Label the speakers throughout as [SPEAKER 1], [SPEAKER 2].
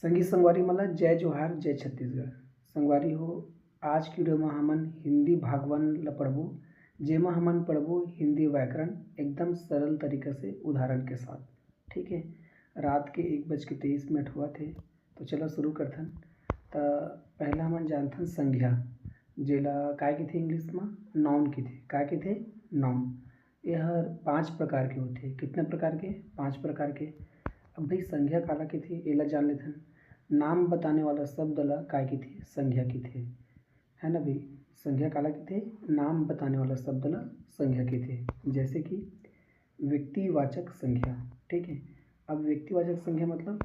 [SPEAKER 1] संगी संगवारी मला जय जोहार जय छत्तीसगढ़। संगवारी हो, आज की वीडियो में हमन हिंदी भाग 1 ला पढ़बो, जेमा हमन पढ़बो हिंदी व्याकरण एकदम सरल तरीका से उदाहरण के साथ। ठीक है, रात के 1:23 हुआ थे, तो चलो शुरू करथन। तो पहला हमन जानथन संज्ञा, जेला काय कहथे इंग्लिश में नाउन कहथे। काय कहथे? नाउन। यह 5 प्रकार के होते। कितने प्रकार के? 5 प्रकार के। अब भाई संज्ञा काला कहथे एला जान लेथन। नाम बताने वाला शब्द ला काय कहथे? संज्ञा कहथे, है ना भाई। संज्ञा काला कहथे? नाम बताने वाला शब्द ला संज्ञा कहथे। जैसे कि व्यक्तिवाचक संज्ञा। ठीक है, अब व्यक्तिवाचक संज्ञा मतलब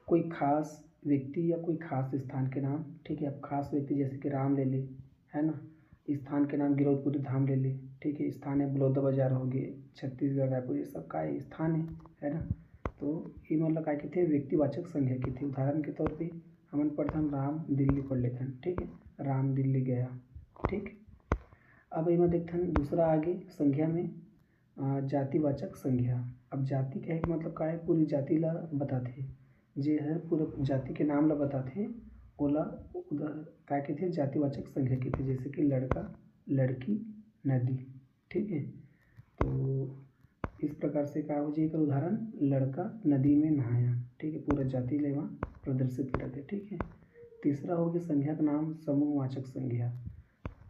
[SPEAKER 1] कोई खास व्यक्ति या कोई खास स्थान के नाम। ठीक है, अब खास व्यक्ति जैसे कि राम ले ले, है ना। स्थान के नाम गिरौदपुरी धाम ले ले। ठीक है, स्थान है बलौदा बाजार हो गए, छत्तीसगढ़ रायपुर, ये सब का स्थान है ना। तो ये मतलब क्या कहते हैं? व्यक्तिवाचक संज्ञा कहते। उदाहरण के तौर पे हमन पढ़थन राम दिल्ली पढ़ लेथन। ठीक है, राम दिल्ली गया। ठीक, अब इमा देखथन दूसरा आगे संज्ञा में जातिवाचक संज्ञा। अब जाति कहे के मतलब का है? पूरी जाति ला बताथे, जे हर पूरा जाति के नाम ला बताथे ओला का कहथे? जातिवाचक संज्ञा कहथे। जैसे कि लड़का, लड़की, नदी। ठीक है, तो इस प्रकार से का हो जाए का उदाहरण? लड़का नदी में नहाया। ठीक है, पूरा जाति लेवा प्रदर्शित करते। ठीक है, तीसरा हो गया संज्ञा का नाम समूहवाचक संज्ञा।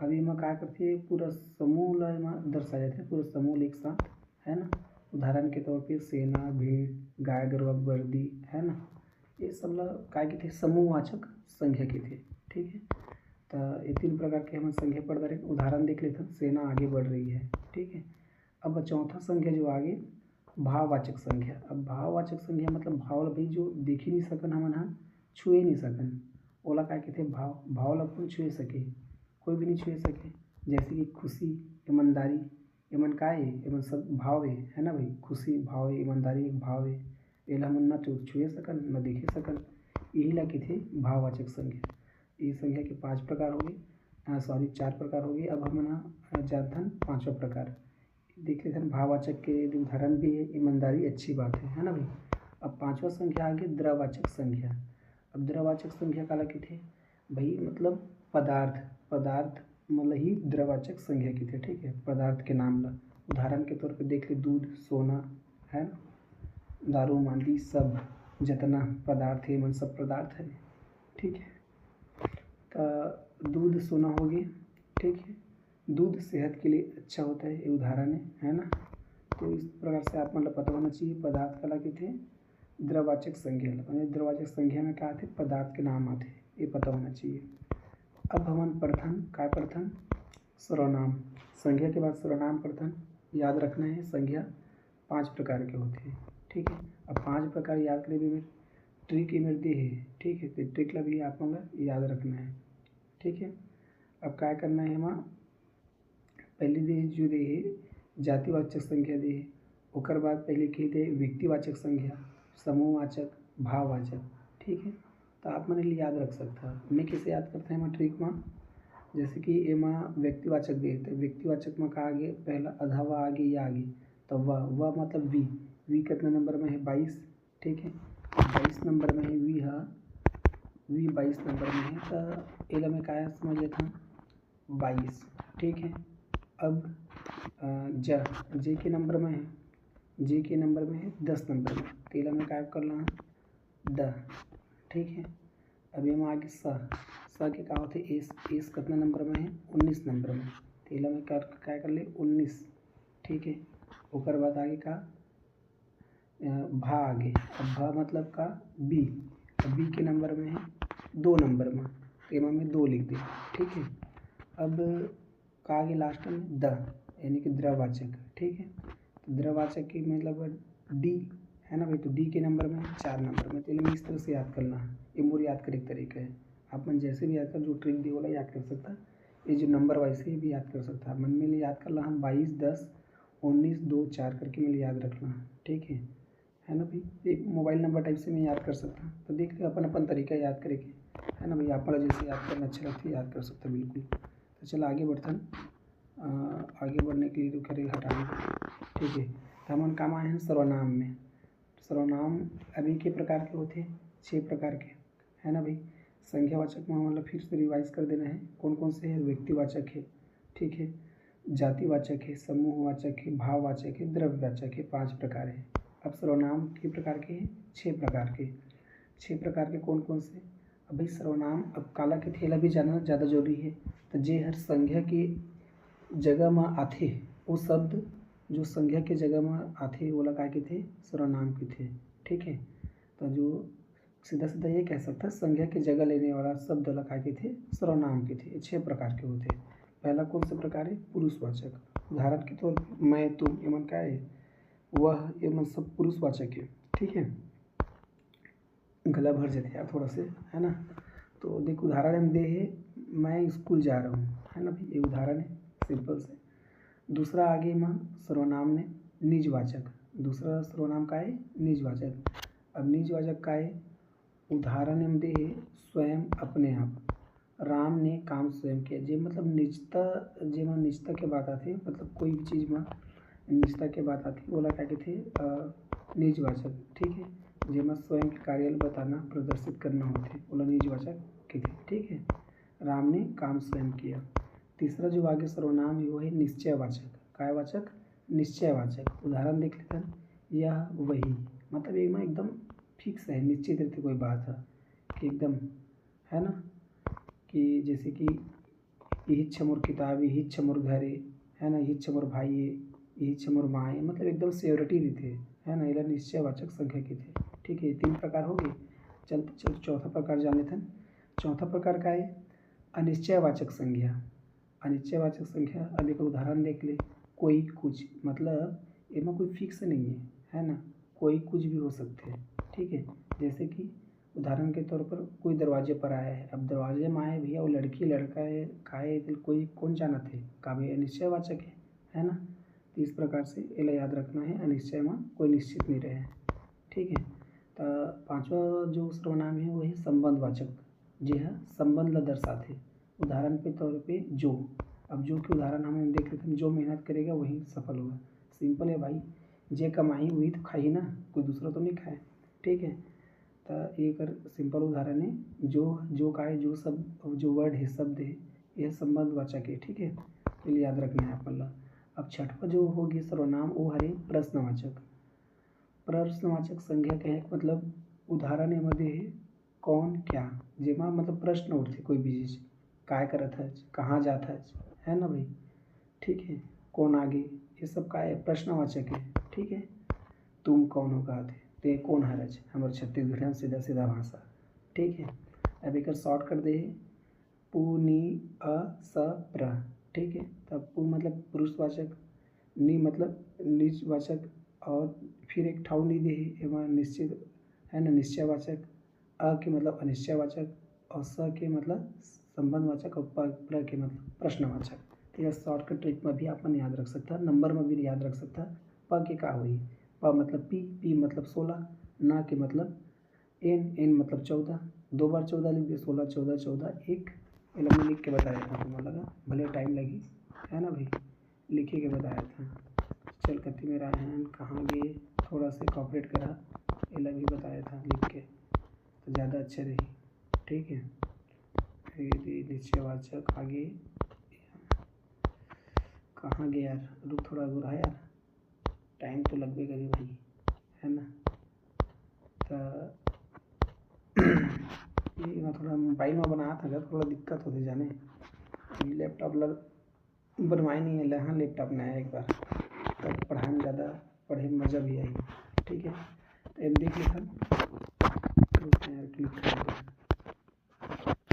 [SPEAKER 1] अब एमा का करथे? पूरा समूह ला एमा दर्शाया जाथे, पूरा समूह एक साथ, है ना। उदाहरण के तौर पे सेना, भीड़, गाय गरुवा, वर्दी, है ना। ये सब ला का कहथे? समूहवाचक संज्ञा कहथे। ठीक है, तो ये 3 प्रकार के हम संज्ञा पढ़ रहे। उदाहरण देख लेते हैं। सेना आगे बढ़ रही है। ठीक है, अब चौथा संज्ञा जो आगे भाववाचक संज्ञा। अब भाववाचक संज्ञा मतलब भाव ला भाई जो देख ही नहीं सकन, हमन हा छुए नहीं सकन, ओला का कहथे? भाव। भाव ला अपन छुए सके, कोई भी नहीं छुए सके। जैसे कि खुशी, ईमानदारी, एमन का है? एमन सब भाव है ना भाई। खुशी भाव है, ईमानदारी एक भाव है। एला हमन न छुए सकन न देखे सकन, यही ला कहथे भाववाचक संज्ञा। ये संज्ञा के 5 प्रकार हो गए, 4 प्रकार हो गए। अब हमन जानथन 5वां प्रकार देख लेते हैं। भाववाचक के उदाहरण भी है, ईमानदारी अच्छी बात है ना भाई। अब 5वां संज्ञा आगे द्रववाचक संज्ञा। अब द्रववाचक संज्ञा काला कहथे? भाई मतलब पदार्थ, पदार्थ मतलब ही द्रववाचक संज्ञा कहथे। ठीक है, पदार्थ के नाम ला। उदाहरण के तौर पे देख ले दूध, सोना, है ना, दारू, मांदी, सब जितना पदार्थ है मन सब पदार्थ है। ठीक है, तो दूध, सोना हो गए। ठीक है, दूध सेहत के लिए अच्छा होता है, ये उदाहरण है ना। तो इस प्रकार से आप मतलब पता होना चाहिए पदार्थ काला कहथे? द्रववाचक संज्ञा। द्रववाचक संज्ञा में क्या आते? पदार्थ के नाम आते, ये पता होना चाहिए। अब हमन पढ़थन काय पढ़थन? सर्वनाम। संज्ञा के बाद सर्वनाम पढ़थन। याद रखना है संज्ञा 5 प्रकार के होते हैं। ठीक है, अब 5 प्रकार याद करे में ट्रिक इमें दे है। ठीक है, तो ट्रिक ला भी आप लोग याद रखना है। ठीक है, अब क्या करना है? वहाँ पहले दे जो दे है जातिवाचक संज्ञा दे है, ओकर बाद पहले के दे व्यक्तिवाचक संज्ञा, समूहवाचक, भाववाचक। ठीक है, तो आप मन लिए याद रख सकता। मैं कैसे याद करता है मैं ट्रिक में? जैसे कि एमा व्यक्तिवाचक दे, तो व्यक्तिवाचक में का आगे पहला अधवा आगे या आगे, तो वह मतलब वी कितने नंबर में है? 22। ठीक है, 22 नंबर में है वी 22 नंबर में है, तो एला में क्या समझ लेता हूँ? 22। ठीक है, अब जे के नंबर में है, जे के नंबर में है 10 नंबर में, तेला में क्या करना है? द। ठीक है, अब ये आगे स के का होते? एस कितना नंबर में है? 19 नंबर में, तेला में क्या कर ले? 19। ठीक है, ओकर बाद आगे का भा आगे। अब भा मतलब का? बी। अब बी के नंबर में है 2 नंबर में, तेमा में 2 लिख दे। ठीक है, अब का आगे लास्ट में द, यानी कि द्रववाचक। ठीक है, तो द्रववाचक की मतलब डी, है ना भाई। तो डी के नंबर में 4 नंबर में, तो इस तरह से याद करना है। ये मोर याद करे तरीका है। आप मन जैसे भी याद कर, जो ट्रिक दी वाला याद कर सकता। ये जो नंबर वाइज है भी याद कर सकता। मन में याद कर ला हम 22, 10, 19, 2, 4 करके मेरे याद रखना। ठीक है ना भाई। एक मोबाइल नंबर टाइप से मैं याद कर सकता। तो देख ले अपन अपन तरीका याद करेंगे, है ना भाई। आप जैसे याद करना अच्छा लगता है याद कर सकता बिल्कुल। तो चलो आगे बढ़थन। आगे बढ़ने के लिए तो करें हटाने। ठीक है, तो हम काम आए हैं सर्वनाम में। सर्वनाम अभी के प्रकार के होते हैं? 6 प्रकार के। है ना भाई। संख्यावाचक में मतलब फिर से रिवाइज कर देना है कौन कौन से है। व्यक्तिवाचक है, ठीक है, जातिवाचक है, समूहवाचक है, भाववाचक है, द्रव्यवाचक है। 5 प्रकार है। अब सर्वनाम कितने प्रकार के हैं? 6 प्रकार के। 6 प्रकार के कौन कौन से? अब भाई सर्वनाम, अब काला के थेला भी जानना ज़्यादा जरूरी है। तो जे हर संज्ञा की जगह में आथे वो शब्द जो संज्ञा के जगह में आथे वो काय के थे? सर्वनाम के थे, ठीक है। तो जो सीधा सीधा ये कह सकता है संज्ञा की जगह लेने वाला शब्द काय के थे? सर्वनाम के थे। 6 प्रकार के होते। पहला कौन सा प्रकार है? पुरुषवाचक। उदाहरण के तौर पर मैं, तुम, एमन क्या है? वह, एमन सब पुरुषवाचक है, ठीक है। गला भर जाते यार थोड़ा से, है ना। तो देख उदाहरण हम दे है, मैं स्कूल जा रहा हूँ, है ना भाई, ये उदाहरण है सिंपल से। दूसरा आगे में सर्वनाम में निजवाचक। दूसरा सर्वनाम का है? निजवाचक। अब निजवाचक का है? उदाहरण हम दे है स्वयं, अपने आप। राम ने काम स्वयं किया। जे मतलब निजता, जे में निजता के बात आती है, मतलब कोई भी चीज़ में निजता के बात आती है, बोला क्या थे? निजवाचक, ठीक है। जेमा स्वयं के कार्य बताना, प्रदर्शित करना होते बोला निजवाचक के थे, ठीक है। राम ने काम स्वयं किया। तीसरा जो आगे सर्वनाम है वो है निश्चयवाचक। काय वाचक? निश्चयवाचक। उदाहरण देख लेते हैं, यह वही, मतलब एक में एकदम फिक्स है, निश्चित रहती कोई बात है कि एकदम, है ना, कि जैसे कि यही छमोर किताब, यही छमोर घर है ना, यही छमोर भाई है, यही छमोर माँ है, मतलब एकदम श्योरिटी देते है ना। यह निश्चयवाचक संख्या के थे, ठीक है। 3 प्रकार हो गए। चलते चलते चौथा प्रकार जान लेते हैं। चौथा प्रकार का है अनिश्चयवाचक संज्ञा। अनिश्चयवाचक संख्या, अब एक उदाहरण देख ले। कोई कुछ, मतलब इसमें कोई फिक्स नहीं है ना, कोई कुछ भी हो सकते हैं, ठीक है। जैसे कि उदाहरण के तौर पर कोई दरवाजे पर आया है। अब दरवाजे में आए भैया, वो लड़की लड़का है, खाए तो कोई कौन जाना थे? काव्य अनिश्चयवाचक है ना। तो इस प्रकार से इला याद रखना है, अनिश्चय में कोई निश्चित नहीं रहे, ठीक है। तो पांचवा जो सर्वनाम है वो है संबंधवाचक। जी हाँ, संबंध ला दर्शाते। उदाहरण के तौर पे जो। अब जो के उदाहरण हमें देख लेते हैं, जो मेहनत करेगा वही सफल होगा। सिंपल है भाई, जे कमाई वही तो खाई ना, कोई दूसरा तो नहीं खाए, ठीक है। तो एक सिंपल उदाहरण है, जो का है, जो सब जो वर्ड है, शब्द है, यह संबंधवाचक है, ठीक है। तो याद रखना है अपन ला। अब छठवा जो होगी सर्वनाम वो हरे प्रश्नवाचक। प्रश्नवाचक संज्ञा के हैं, मतलब उदाहरण मध्ये है कौन क्या, जेमा मतलब प्रश्न उठते कोई भी चीज़, काय करत है, कहाँ जात है ना भाई, ठीक है। कौन आगे, ये सब का है? प्रश्नवाचक है, ठीक है। तुम कौन हो कहते ते कौन हरज, हमारे छत्तीसगढ़ में सीधा सीधा भाषा, ठीक है। अब एक शॉर्ट कर दे पू नी अ स प्र, ठीक है। तब पू मतलब पुरुषवाचक, नी मतलब निजवाचक, और फिर एक ठाउ नी दे एवं निश्चित, है ना, निश्चयवाचक। अ के मतलब अनिश्चयवाचक, और स के मतलब संबंधवाचक, और प्र के मतलब प्रश्नवाचक। तो यह शॉर्टकट ट्रिक में भी अपन याद रख सकता है, नंबर में भी याद रख सकता है। प के का हुई? प मतलब पी मतलब 16, ना के मतलब एन मतलब 14, 2 बार 14 लिख दिए, 16 14 14 1। ये मैं लिख के बताया था तुम्हें, लगा भले टाइम लगी, है ना भाई, लिखे के बताया था। चल कति मेरा है कहाँ गए, थोड़ा से कॉपरेट करा, ये भी बताया था लिख के, तो ज़्यादा अच्छे रही, ठीक है। निश्चयवाचक आगे कहाँ गया यार, रुक थोड़ा गुरा यार, टाइम तो लगभग करी भाई, है ना। तो ये मैं थोड़ा मोबाइल में बनाया था, थोड़ा दिक्कत होती जाने, लैपटॉप बनवाए नहीं है, हाँ लैपटॉप नया एक बार, तब पढ़ाई में ज़्यादा पढ़े में मज़ा भी आई, ठीक है। तो एम देख लेखन यार, क्लिक कर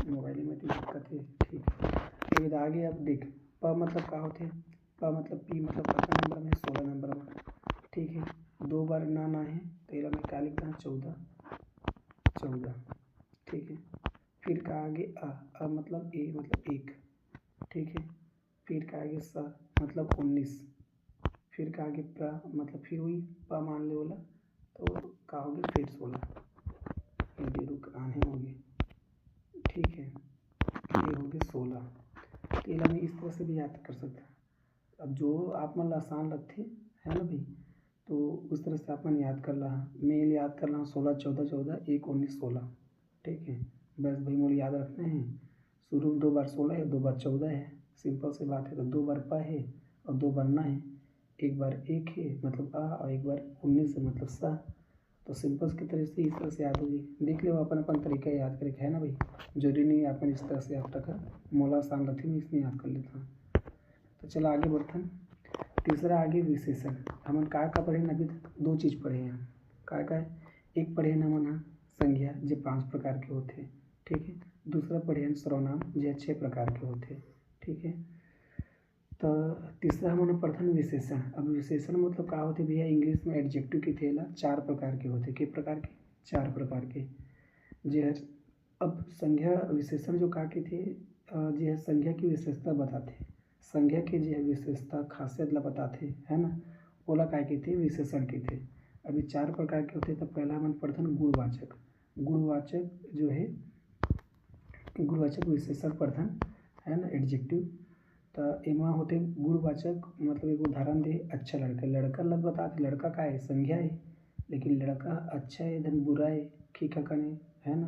[SPEAKER 1] मोबाइल में तो दिक्कत है, ठीक है। ये आगे अब देख, प मतलब का होते, प मतलब पी मतलब कितना नंबर में? 16 नंबर में, ठीक है। 2 बार ना है तो ये में क्या लिखना है? 14, ठीक है। फिर का आगे अ मतलब ए मतलब 1, ठीक है। फिर का आगे स मतलब 19, फिर का आगे प्र मतलब फिर वही प मान ले बोला, तो का हो गया फिर 16, ये रुक आने होगी, ठीक है। ये हो गया 16। तो मैं इस तरह से भी याद कर सकता है। अब जो आप मन आसान लगते है ना भाई, तो उस तरह से आप मन याद कर रहा, मैं याद कर रहा हूँ 16 14 14 1 19 16, ठीक है। बस भाई मूल याद रखना है। शुरू में 2 बार 16 है, 2 बार 14 है, सिंपल सी बात है। तो 2 बार प है और 2 बार ना है, 1 बार 1 है मतलब आ और 1 बार 19 है मतलब सा। तो सिंपल्स की तरह से इस तरह से याद होगी। देख लो अपन अपन तरीका याद करके, है ना भाई। जरूरी नहीं अपन इस तरह से याद रखा, मौला आसान रहती मैं इसमें याद कर लेता हूँ। तो चलो आगे बढ़ते हैं। तीसरा आगे विशेषण। हमन का पढ़े अभी तक 2 चीज़ पढ़े हैं। का है, एक पढ़े न मन संज्ञा जो 5 प्रकार के होते, ठीक है। दूसरा पढ़े हम सर्वनाम जो 6 प्रकार के होते, ठीक है। तो तीसरा हमने प्रथम विशेषण। अब विशेषण मतलब का होते भैया, इंग्लिश में एडजेक्टिव के थे 4 प्रकार के होते। किस प्रकार के? 4 प्रकार के जो है। अब संज्ञा विशेषण जो का के थे जो है संज्ञा की विशेषता बताते, संज्ञा के जो है विशेषता खासियत ला बताते, है ना। ओला का के थे विशेषण के थे। अभी 4 प्रकार के होते। तो पहला हमन प्रथम गुणवाचक। गुणवाचक जो है गुणवाचक विशेषण प्रथम, है ना, एडजेक्टिव। तो एमा होते गुणवाचक मतलब एक उदाहरण दे, अच्छा लड़का। लड़का लग बताते, लड़का का है संज्ञा है, लेकिन लड़का अच्छा है धन बुरा है, खीखा कने, है ना,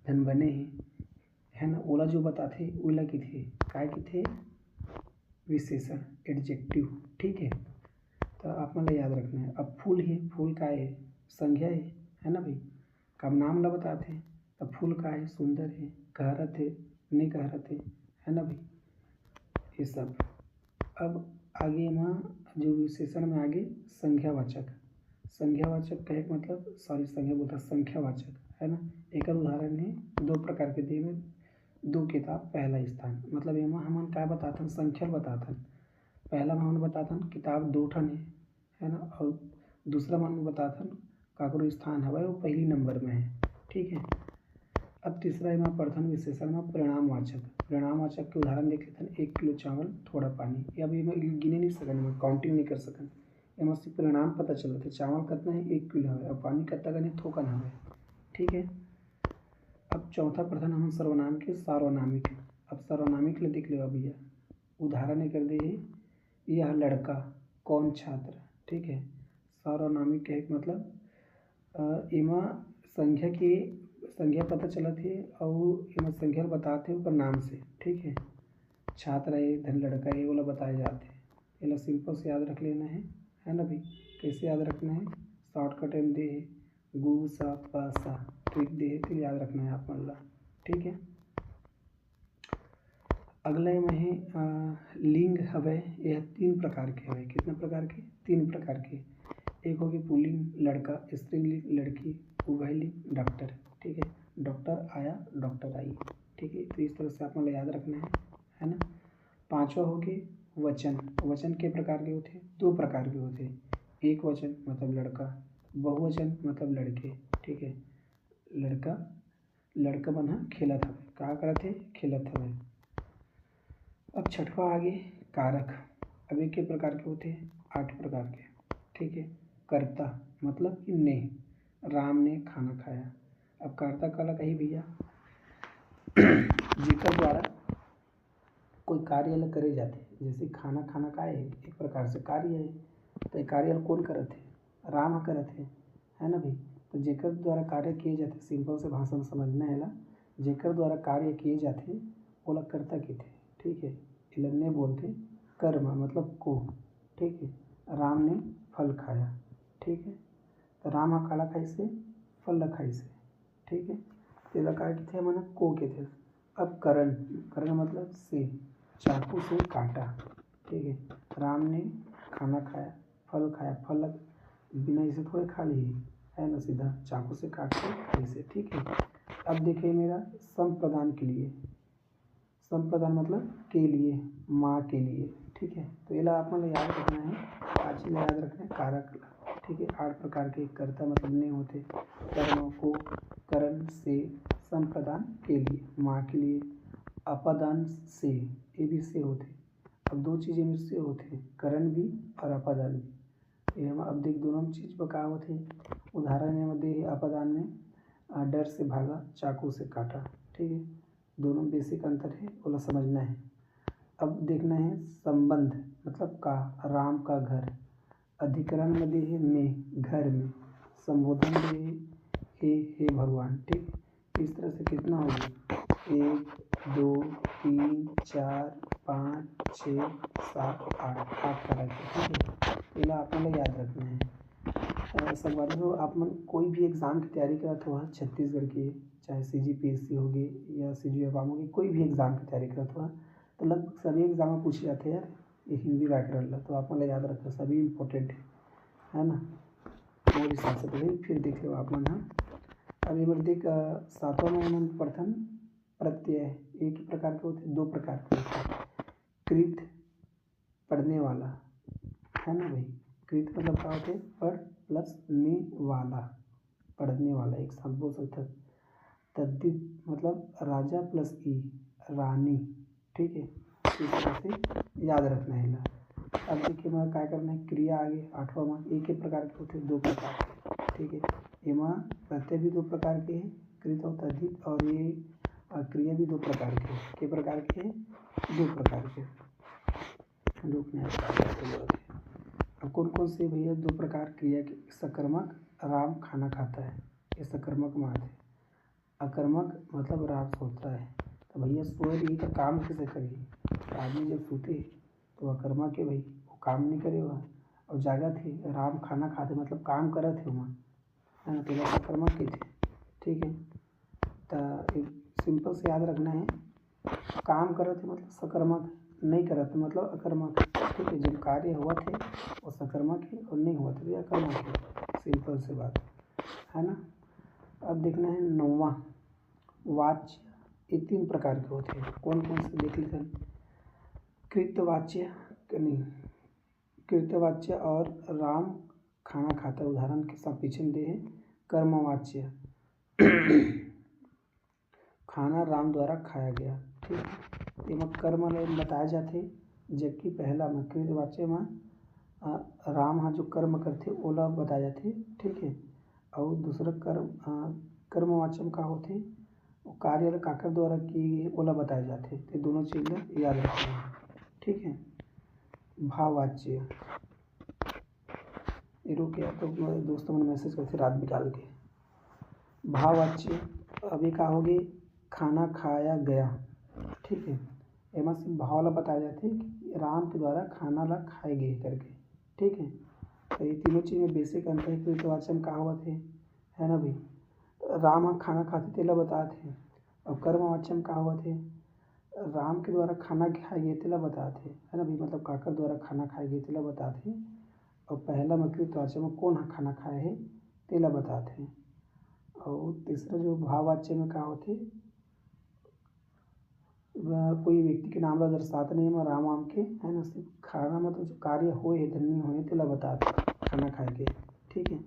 [SPEAKER 1] धन बने है ना। ओला जो बताते ओला की थे काय की थे विशेषण एडजेक्टिव, ठीक है। तो आप मतलब याद रखना है। अब फूल है, फूल का है संज्ञा है ना भाई। कब नाम ला बताते, अब फूल का है सुंदर है, कहरत है नहीं कहरत है ना भाई, ये सब। अब आगे में जो विशेषण में आगे संख्यावाचक। संख्यावाचक कहे मतलब संज्ञा बोलता संख्यावाचक, है ना। एक उदाहरण है 2 प्रकार के दिए में 2 किताब पहला स्थान। मतलब एमा हमन का बताथन संख्या बताथन। पहला में हमन बताथन किताब 2 ठन है ना, और दूसरा में बताथन काकरो स्थान हवे वो पहली नंबर में है, ठीक है। अब तीसरा एमा प्रथम विशेषण में परिणामवाचक। परिणामवाचक के उदाहरण देख लेते हैं। 1 किलो चावल थोड़ा पानी। ये अभी मैं गिने नहीं सकन, मैं काउंटिंग नहीं कर सकन। एमा सिर्फ परिणाम पता चलत है, चावल कितना है 1 किलो है और पानी कितना गने थोकन हवे, ठीक है। अब चौथा प्रश्न हम सर्वनाम के सार्वनामिक। अब सार्वनामिक ले देख लो भैया, उदाहरण कर दे, यह लड़का, कौन छात्र, ठीक है। सार्वनामिक का एक मतलब एमा संख्या पता चलत है और एमा संख्या बताते ऊपर नाम से, ठीक है। छात्र है धन लड़का है वाला बताए जाते हैं। ये सिंपल से याद रख लेना है ना भाई। कैसे याद रखना है? शॉर्टकट में दे गु सा पा सा ट्रिक दे तो याद रखना है आप मन ला, ठीक है। अगला में है लिंग हवे। यह 3 प्रकार के हवे। कितने प्रकार के? 3 प्रकार के। एक होगी पुल्लिंग लड़का, स्त्रीलिंग लड़की, उभयलिंग डॉक्टर, ठीक है। डॉक्टर आया, डॉक्टर आई, ठीक है। तो इस तरह से आप मतलब याद रखना है ना। 5वां हो गया वचन। वचन के प्रकार के होते? 2 प्रकार के होते। एक वचन मतलब लड़का, बहुवचन मतलब लड़के, ठीक है। लड़का बना खेलत हवे, का करत है खेलत हवे। अब 6वां आगे कारक। अब एक के प्रकार के होते हैं? 8 प्रकार के, ठीक है। कर्ता मतलब कि ने, राम ने खाना खाया। अब कर्ता काला कही भैया जेकर द्वारा कोई कार्य ला करे जाते, जैसे खाना का है एक प्रकार से कार्य है। तो कार्य ला कौन करत है? राम करत है ना भाई। तो जेकर द्वारा कार्य किए जाते, सिंपल से भाषा में समझना है ला, जेकर द्वारा कार्य किए जाते ओला कर्ता कहते, ठीक है। इलन्ने बोलते कर्म मतलब को, ठीक है। राम ने फल खाया, ठीक है। तो राम हा काला खाई से फल खाई से, ठीक है। तेला का कहते मैंने को कहते। अब करण, करण मतलब से, चाकू से काटा, ठीक है। राम ने खाना खाया, फल खाया, फल बिना इसे थोड़े खा लिए, है ना, सीधा चाकू से काट के ऐसे, ठीक है। अब देखिए मेरा संप्रदान के लिए। संप्रदान मतलब के लिए, माँ के लिए, ठीक है। तो ये आप मतलब याद रखना है, आज ही याद रखना है कारक, ठीक है। 8 प्रकार के कर्ता मतलब नहीं होते। कर्मों को करण से, संप्रदान के लिए, माँ के लिए, अपादान से, ये भी से होते। अब 2 चीज़ें में से होते, करण भी और अपादान भी। ये हम अब देख दोनों चीज़ बका होते। उदाहरण में दे अपादान में डर से भागा, चाकू से काटा, ठीक है। दोनों बेसिक अंतर है, बोला समझना है। अब देखना है संबंध मतलब का, राम का घर। अधिकरण में दे है में, घर में। संबोधन दे हे भगवान, ठीक। इस तरह से कितना होगी 1 2 3 4 5 6 7 8 का रहता है। ठीक है, पहला आप लोग याद रखना है। संगवारी हो, आप मन कोई भी एग्ज़ाम की तैयारी करत हो छत्तीसगढ़ की, चाहे CGPSC होगी या CGFAM होगी, कोई भी एग्ज़ाम की तैयारी करत हो तो लगभग सभी एग्ज़ाम में पूछे जाते हैं यार ये हिंदी व्याकरण ला, तो आप मन याद रखो सभी इम्पोर्टेंट है ना। और हिसाब से तो फिर देख लो आप मन। हाँ, अब ये बार देख 7वां में प्रथम प्रत्यय एक ही प्रकार के होते, दो प्रकार के होते। कृत पढ़ने वाला है ना भाई, कृत मतलब क्या होते पढ़ प्लस ने वाला, पढ़ने वाला एक साथ बोल सकते। तद्धित मतलब राजा प्लस ई रानी। ठीक है, इस तरह से याद रखना है ना। अब देखिए मैं क्या करना है, क्रिया आगे 8वां में एक ही प्रकार के होते दो प्रकार के। ठीक है, एमा प्रत्यय भी दो प्रकार के हैं, कृत और तद्धित, और ये क्रिया भी दो प्रकार के हैं। के प्रकार के हैं, दो प्रकार के। अब कौन कौन से भैया दो प्रकार क्रिया के, सकर्मक राम खाना खाता है, ये सकर्मक मात है। अकर्मक मतलब रात सोता है, तो भैया सोए रही तो काम कैसे करिए, आदमी जब सोते तो अकर्मक है भाई, वो काम नहीं करेगा। और जागत है, राम खाना खाते मतलब काम करत है वहाँ, है ना, तो सकर्मक के थे। ठीक है, तो एक सिंपल से याद रखना है, काम करत है मतलब सकर्मक, नहीं करत मतलब अकर्मक। ठीक है, जब कार्य हुआ थे वो सकर्मक है और नहीं हुआ तो अकर्मक है, सिंपल से बात है ना। अब देखना है 9वां वाच्य, ये 3 प्रकार के होते हैं। कौन कौन से देख लेते हैं, कृतवाच्य नहीं, कृतवाच्य और राम खाना खाता, उदाहरण के साथ पीछे दे है। कर्मवाच्य खाना राम द्वारा खाया गया। ठीक है, ये कर्म बताए जाते, जबकि पहला में कृतवाच्य में राम हाँ जो कर्म करते ओला बताए जाते। ठीक है, और दूसरा कर्मवाच्य में का होते कार्य काकर द्वारा किए ओला बताए जाते, तो दोनों चीज़ें याद रखना है। ठीक है, भाववाच्य, ये रुके तो दोस्तों ने मैसेज करते रात निकाल के। भाववाच्य अभी का होगी खाना खाया गया। ठीक है, एमा से भाव ला बताए जाते कि राम के द्वारा खाना ला खाए गए करके। ठीक है, तो ये तीनों चीज़ में बेसिक अंतर है। कृतवाच्य में का हुआ थे है ना भाई, राम खाना खाते तेला बताते हैं, और कर्मवाच्य में का हुआ थे राम के द्वारा खाना खाए गए तेला बताते है ना भाई, मतलब काकर द्वारा खाना खाए गए तेला बताते। और पहला में कृतवाच्य में कौन खाना खाए है तेला बताते। और तीसरा जो भाववाच्य में का होते कोई व्यक्ति के नाम ला दर्शाते नहीं है राम वाम के, है ना, सिर्फ खाना मतलब जो कार्य होए धन्य होए तेला बताते खाना खाए के। ठीक है,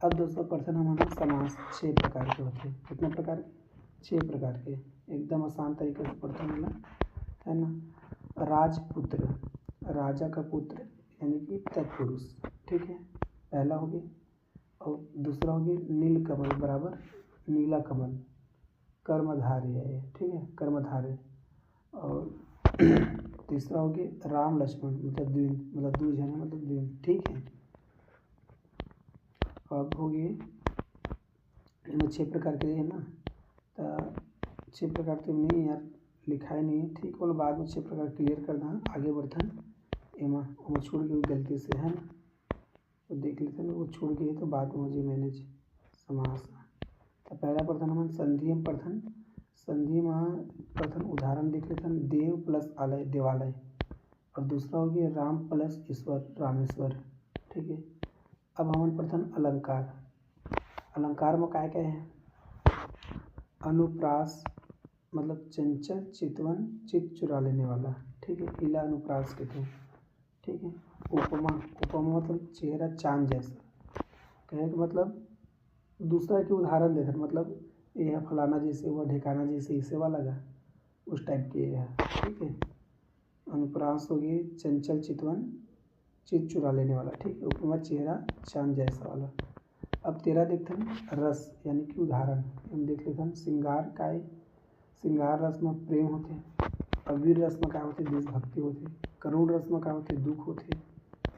[SPEAKER 1] अब दोस्तों पर्सन हमारा समास 6 प्रकार के होते हैं। कितने प्रकार के, 6 प्रकार के, एकदम आसान तरीके से पढ़ते मिला है ना। राजपुत्र, राजा का पुत्र यानी कि तत्पुरुष। ठीक है, पहला हो गया, और दूसरा हो गया नीलकमल बराबर नीला कमल, कर्मधारय है। ठीक है, कर्मधारय। और तीसरा हो गया राम लक्ष्मण मतलब द्विंद, मतलब दो जने मतलब द्विंद। ठीक है, अब हो गए इनमें 6 प्रकार के है ना, तो 6 प्रकार तो नहीं यार लिखा ही नहीं है। ठीक, बोलो बाद में 6 प्रकार क्लियर कर दें, आगे बढ़ते एमा वो छूट गई गलती से है ना, तो देख लेते हैं वो छूट गई तो बाद में मुझे मैनेज समास। तो पहला प्रथम हम संधि में प्रथम, संधि में प्रथम उदाहरण देख लेते हैं, देव प्लस आलय देवालय, और दूसरा हो गया राम प्लस ईश्वर रामेश्वर। ठीक है, अब हम प्रथम अलंकार, अलंकार में क्या क्या है, अनुप्रास मतलब चंचल चितवन चित चुरा लेने वाला। ठीक है, इला अनुप्रास कहते हैं। ठीक है, उपमा, उपमा मतलब चेहरा चांद जैसा, कहे का मतलब दूसरा के उदाहरण देते मतलब यह फलाना जैसे हुआ ढेकाना जैसे इसे वाला लगा उस टाइप के है। ठीक है, अनुप्रास हो गई चंचल चितवन चित चुरा लेने वाला। ठीक है, उपमा चेहरा चांद जैसा वाला। अब 13 देखते हैं रस यानी कि उदाहरण, हम देख लेते हैं श्रृंगार का है, श्रृंगार रस में प्रेम होते, अवीर रस में क्या होते देशभक्ति होते, करुण रस में क्या होते दुख होते।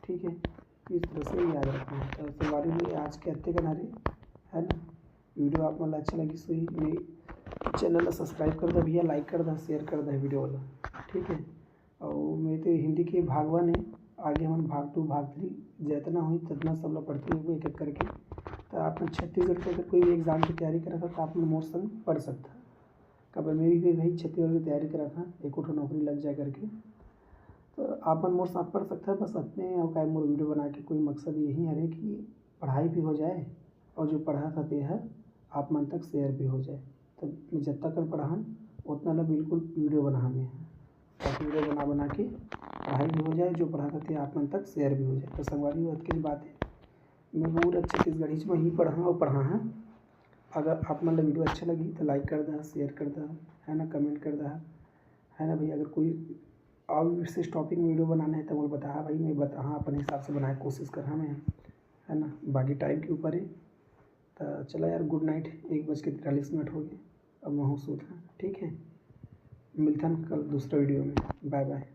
[SPEAKER 1] ठीक है, इस तरह से याद रखना है। तो हमारी भी आज के हत्ते का नारे है ना। वीडियो आप मतलब अच्छी लगी सो ही चैनल ला सब्सक्राइब कर दे भैया, लाइक कर दे, शेयर कर दे वीडियो ला, ठीक है। और मैं तो हिंदी के भाग 1 है, आगे हम भाग 2 भाग 3 जितना हुई तितना सब लोग पढ़ते हुए एक एक करके। तो आप छत्तीसगढ़ के अगर कोई भी एग्ज़ाम की तैयारी करा था तो आप मोर संग पढ़ सकता। कब मैं भी भाई छत्तीसगढ़ की तैयारी करा था, एक नौकरी लग जाए करके। तो आप मोर साथ पढ़ सकता है, बस अपने और का मोर वीडियो बना के कोई मकसद यही है कि पढ़ाई भी हो जाए और जो पढ़ा था ते है आप मन तक शेयर भी हो जाए। तो मैं जब तक पढ़ा उतना ला बिल्कुल वीडियो बना मैं, ताकि वीडियो बना के पढ़ाई भी हो जाए, जो पढ़ा था ते आप मन तक शेयर भी हो जाए। तो संगवारी बात की बात है, मैं पूरा छत्तीसगढ़ी में ही पढ़ा और पढ़ा है। अगर आप मन ला वीडियो अच्छा लगी तो लाइक कर दा, शेयर कर दा, है ना, कमेंट कर दा, है ना भाई। अगर कोई और विशेष टॉपिक में वीडियो बनाना है तो वो बता भाई, मैं बता हाँ अपने हिसाब से बनाए कोशिश कर रहा मैं, है ना। बाकी टाइम के ऊपर है। तो चला यार, गुड नाइट, 1:43 हो गए, अब मैं सोता, ठीक है। मिलता कल दूसरा वीडियो में, बाय बाय।